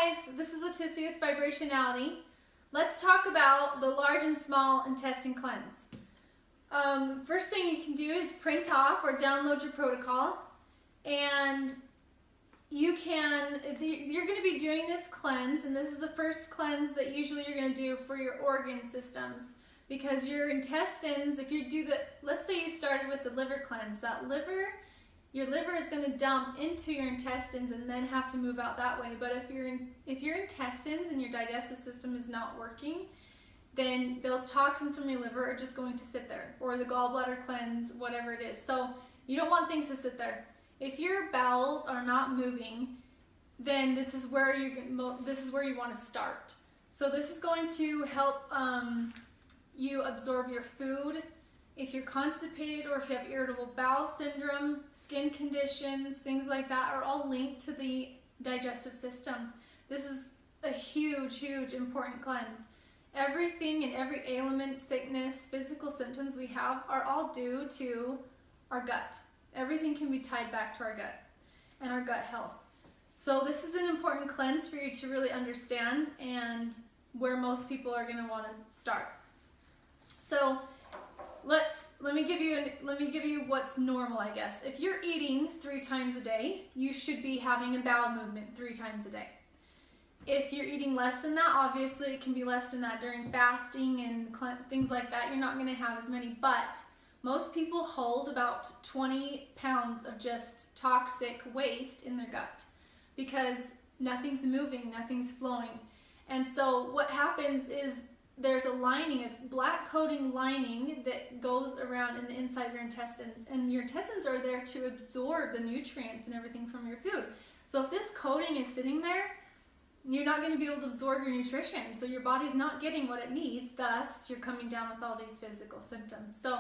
guys, this is Leticia with Vibrationality. Let's talk about the large and small intestine cleanse. First thing you can do is print off or download your protocol, and you're going to be doing this cleanse, and this is the first cleanse that usually you're going to do for your organ systems, because your intestines, if you do let's say you started with the liver cleanse, your liver is going to dump into your intestines and then have to move out that way. But if your intestines and your digestive system is not working, then those toxins from your liver are just going to sit there, or the gallbladder cleanse, whatever it is. So you don't want things to sit there. If your bowels are not moving, then this is where you want to start. So this is going to help you absorb your food. If you're constipated or if you have irritable bowel syndrome, skin conditions, things like that are all linked to the digestive system. This is a huge, huge important cleanse. Everything and every ailment, sickness, physical symptoms we have are all due to our gut. Everything can be tied back to our gut and our gut health. So this is an important cleanse for you to really understand, and where most people are going to want to start. So let me give you what's normal, I guess. If you're eating 3 times a day, you should be having a bowel movement 3 times a day. If you're eating less than that, obviously it can be less than that during fasting and things like that. You're not going to have as many, but most people hold about 20 pounds of just toxic waste in their gut because nothing's moving, nothing's flowing. And so what happens is there's a lining, a black coating lining that goes around in the inside of your intestines, and your intestines are there to absorb the nutrients and everything from your food. So if this coating is sitting there, you're not going to be able to absorb your nutrition, so your body's not getting what it needs, thus you're coming down with all these physical symptoms. So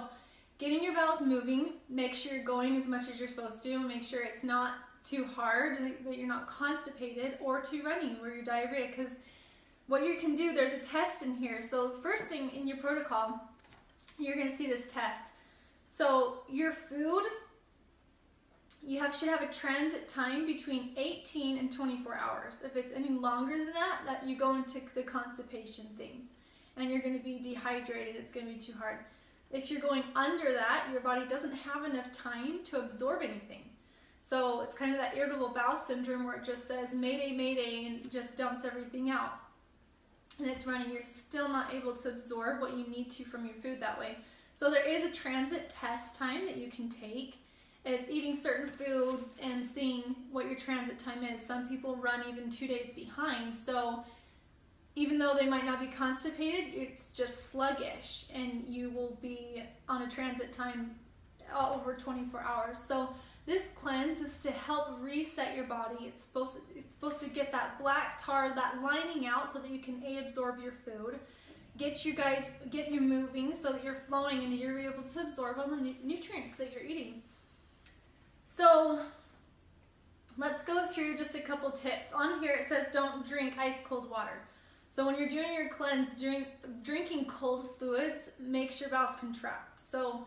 getting your bowels moving, make sure you're going as much as you're supposed to, make sure it's not too hard, that you're not constipated, or too runny where you're diarrhea, because what you can do, there's a test in here. So first thing in your protocol, you're going to see this test. So your food, should have a transit time between 18 and 24 hours. If it's any longer than that you go into the constipation things, and you're going to be dehydrated. It's going to be too hard. If you're going under that, your body doesn't have enough time to absorb anything. So it's kind of that irritable bowel syndrome where it just says mayday, mayday, and just dumps everything out. And it's running, you're still not able to absorb what you need to from your food that way. So there is a transit test time that you can take. It's eating certain foods and seeing what your transit time is. Some people run even 2 days behind. So even though they might not be constipated, it's just sluggish, and you will be on a transit time over 24 hours. So this cleanse is to help reset your body. It's supposed to get that black tar, that lining out, so that you can absorb your food, get you moving so that you're flowing and you're able to absorb all the nutrients that you're eating. So let's go through just a couple tips. On here it says don't drink ice cold water. So when you're doing your cleanse, drinking cold fluids makes your bowels contract. So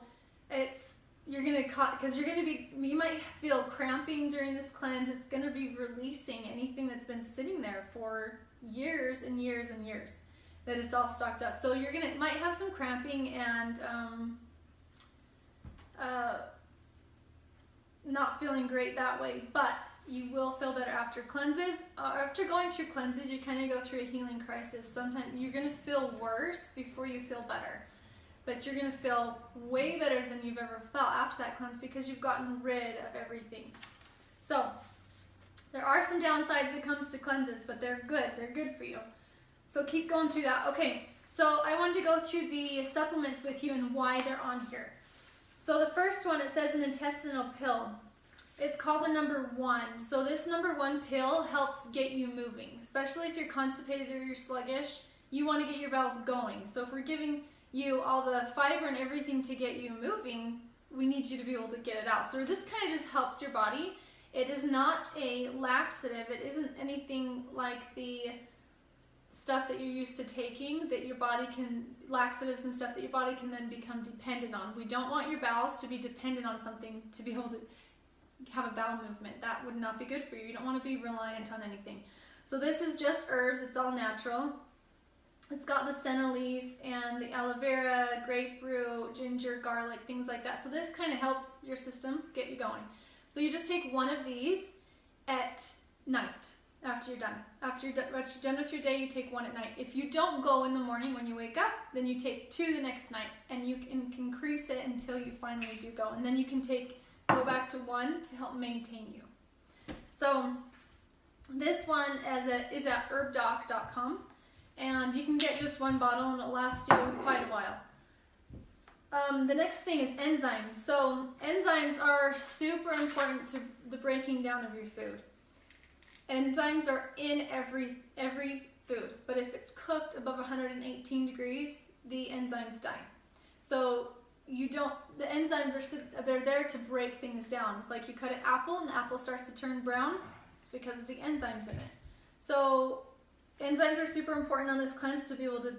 you might feel cramping during this cleanse. It's going to be releasing anything that's been sitting there for years and years and years, that it's all stocked up. So might have some cramping and not feeling great that way, but you will feel better after cleanses. After going through cleanses, you kind of go through a healing crisis. Sometimes you're going to feel worse before you feel better. But you're going to feel way better than you've ever felt after that cleanse, because you've gotten rid of everything. So there are some downsides that comes to cleanses, but they're good. They're good for you. So keep going through that. Okay, so I wanted to go through the supplements with you and why they're on here. So the first one, it says an intestinal pill. It's called the number 1. So this number 1 pill helps get you moving, especially if you're constipated or you're sluggish. You want to get your bowels going. So if we're giving you all the fiber and everything to get you moving, we need you to be able to get it out. So this kind of just helps your body. It is not a laxative. It isn't anything like the stuff that you're used to taking, that your body can, laxatives and stuff that your body can then become dependent on. We don't want your bowels to be dependent on something to be able to have a bowel movement. That would not be good for you. You don't want to be reliant on anything. So this is just herbs, it's all natural. It's got the senna leaf and the aloe vera, grapefruit, ginger, garlic, things like that. So this kind of helps your system get you going. So you just take one of these at night after you're done. After you're done with your day, you take one at night. If you don't go in the morning when you wake up, then you take 2 the next night, and you can increase it until you finally do go. And then you can go back to 1 to help maintain you. So this one is at herbdoc.com. And you can get just 1 bottle and it'll last you quite a while. The next thing is enzymes. So enzymes are super important to the breaking down of your food. Enzymes are in every food, but if it's cooked above 118 degrees, the enzymes die. So the enzymes they're there to break things down. Like you cut an apple and the apple starts to turn brown, it's because of the enzymes in it. So enzymes are super important on this cleanse to be able to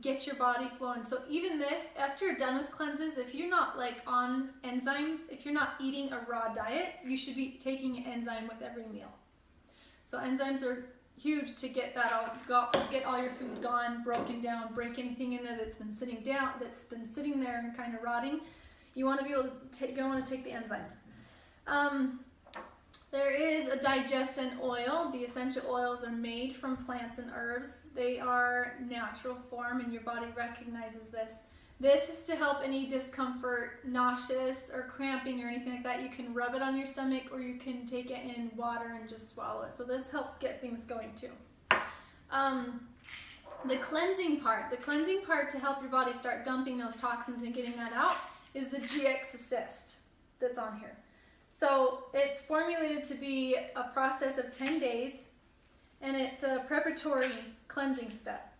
get your body flowing. So even this, after you're done with cleanses, if you're not on enzymes, if you're not eating a raw diet, you should be taking an enzyme with every meal. So enzymes are huge to get get all your food gone, broken down, break anything in there that's been sitting there and kind of rotting. You want to be able to take the enzymes. There is a digestin oil. The essential oils are made from plants and herbs. They are natural form and your body recognizes this. This is to help any discomfort, nauseous or cramping or anything like that. You can rub it on your stomach or you can take it in water and just swallow it. So this helps get things going too. The cleansing part to help your body start dumping those toxins and getting that out is the GX Assist that's on here. So it's formulated to be a process of 10 days, and it's a preparatory cleansing step.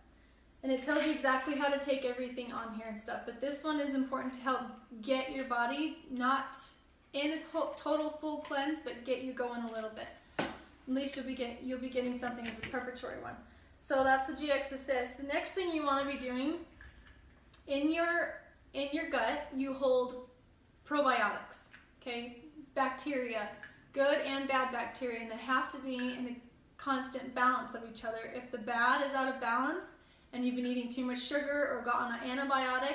And it tells you exactly how to take everything on here and stuff. But this one is important to help get your body not in a total full cleanse, but get you going a little bit. At least you'll be getting something as a preparatory one. So that's the GX Assist. The next thing you want to be doing in your gut, you hold probiotics. Okay. Bacteria, good and bad bacteria, and they have to be in a constant balance of each other. If the bad is out of balance and you've been eating too much sugar or got on an antibiotic,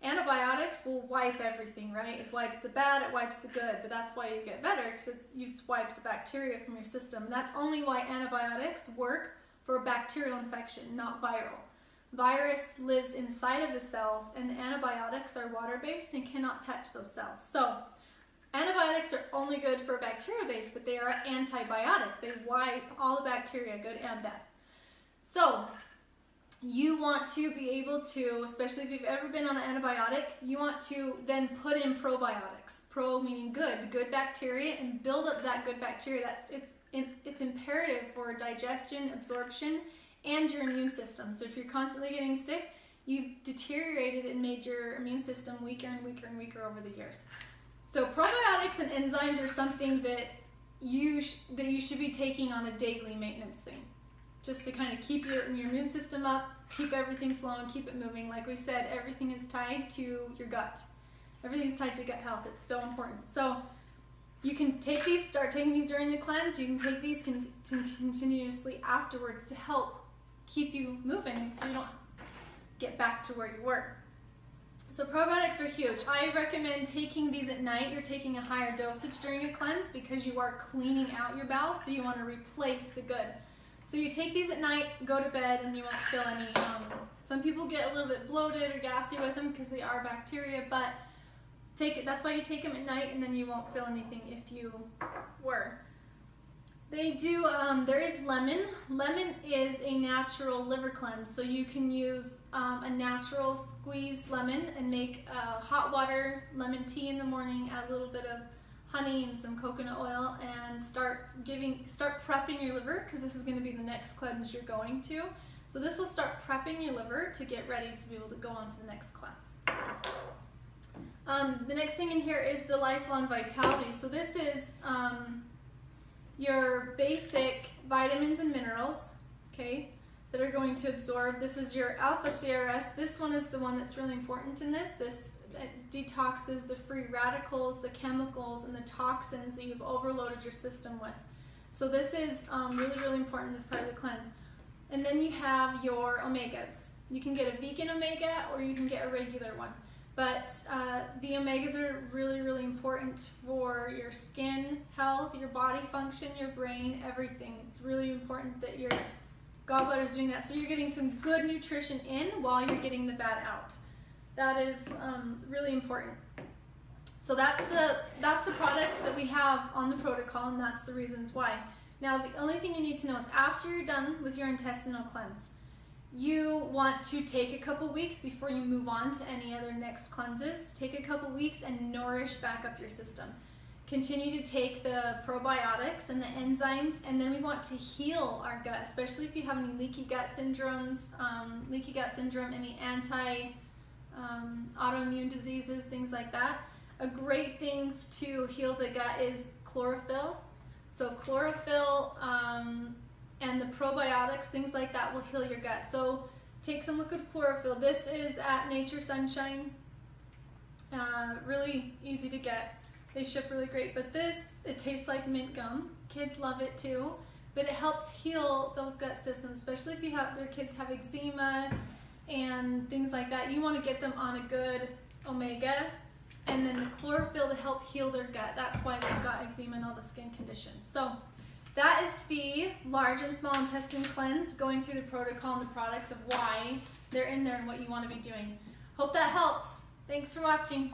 antibiotics will wipe everything, right? It wipes the bad, it wipes the good, but that's why you get better, because you've wiped the bacteria from your system. That's only why antibiotics work for a bacterial infection, not viral. Virus lives inside of the cells, and the antibiotics are water-based and cannot touch those cells. So antibiotics are only good for bacteria base, but they are antibiotic. They wipe all the bacteria, good and bad. So you want to be able to, especially if you've ever been on an antibiotic, you want to then put in probiotics. Pro meaning good bacteria, and build up that good bacteria. It's imperative for digestion, absorption, and your immune system. So if you're constantly getting sick, you've deteriorated and made your immune system weaker and weaker and weaker over the years. So probiotics and enzymes are something that you should be taking on a daily maintenance thing, just to kind of keep your immune system up, keep everything flowing, keep it moving. Like we said, everything is tied to your gut. Everything's tied to gut health. It's so important. So you can take these, start taking these during the cleanse. You can take these continuously afterwards to help keep you moving so you don't get back to where you were. So probiotics are huge. I recommend taking these at night. You're taking a higher dosage during a cleanse because you are cleaning out your bowels, so you want to replace the good. So you take these at night, go to bed, and you won't feel any, some people get a little bit bloated or gassy with them because they are bacteria, but that's why you take them at night, and then you won't feel anything if you were. They do, there is lemon. Lemon is a natural liver cleanse, so you can use a natural squeezed lemon and make hot water lemon tea in the morning, add a little bit of honey and some coconut oil, and start prepping your liver, because this is going to be the next cleanse you're going to. So this will start prepping your liver to get ready to be able to go on to the next cleanse. The next thing in here is the Lifelong Vitality. So this is your basic vitamins and minerals, okay, that are going to absorb. This is your alpha CRS. This one is the one that's really important in this. This detoxes the free radicals, the chemicals, and the toxins that you've overloaded your system with. So this is really, really important as part of the cleanse. And then you have your omegas. You can get a vegan omega or you can get a regular one. But the omegas are really, really important for your skin health, your body function, your brain, everything. It's really important that your gallbladder is doing that. So you're getting some good nutrition in while you're getting the bad out. That is really important. So that's the products that we have on the protocol, and that's the reasons why. Now, the only thing you need to know is after you're done with your intestinal cleanse, you want to take a couple weeks before you move on to any other next cleanses. Take a couple weeks and nourish back up your system. Continue to take the probiotics and the enzymes, and then we want to heal our gut, especially if you have any leaky gut syndromes, any autoimmune diseases, things like that. A great thing to heal the gut is chlorophyll. So chlorophyll and the probiotics, things like that, will heal your gut. So take some liquid chlorophyll. This is at Nature Sunshine. Really easy to get. They ship really great. But this, it tastes like mint gum. Kids love it too. But it helps heal those gut systems, especially if their kids have eczema and things like that. You want to get them on a good omega, and then the chlorophyll to help heal their gut. That's why they've got eczema and all the skin conditions. So that is the large and small intestine cleanse, going through the protocol and the products of why they're in there and what you want to be doing. Hope that helps. Thanks for watching.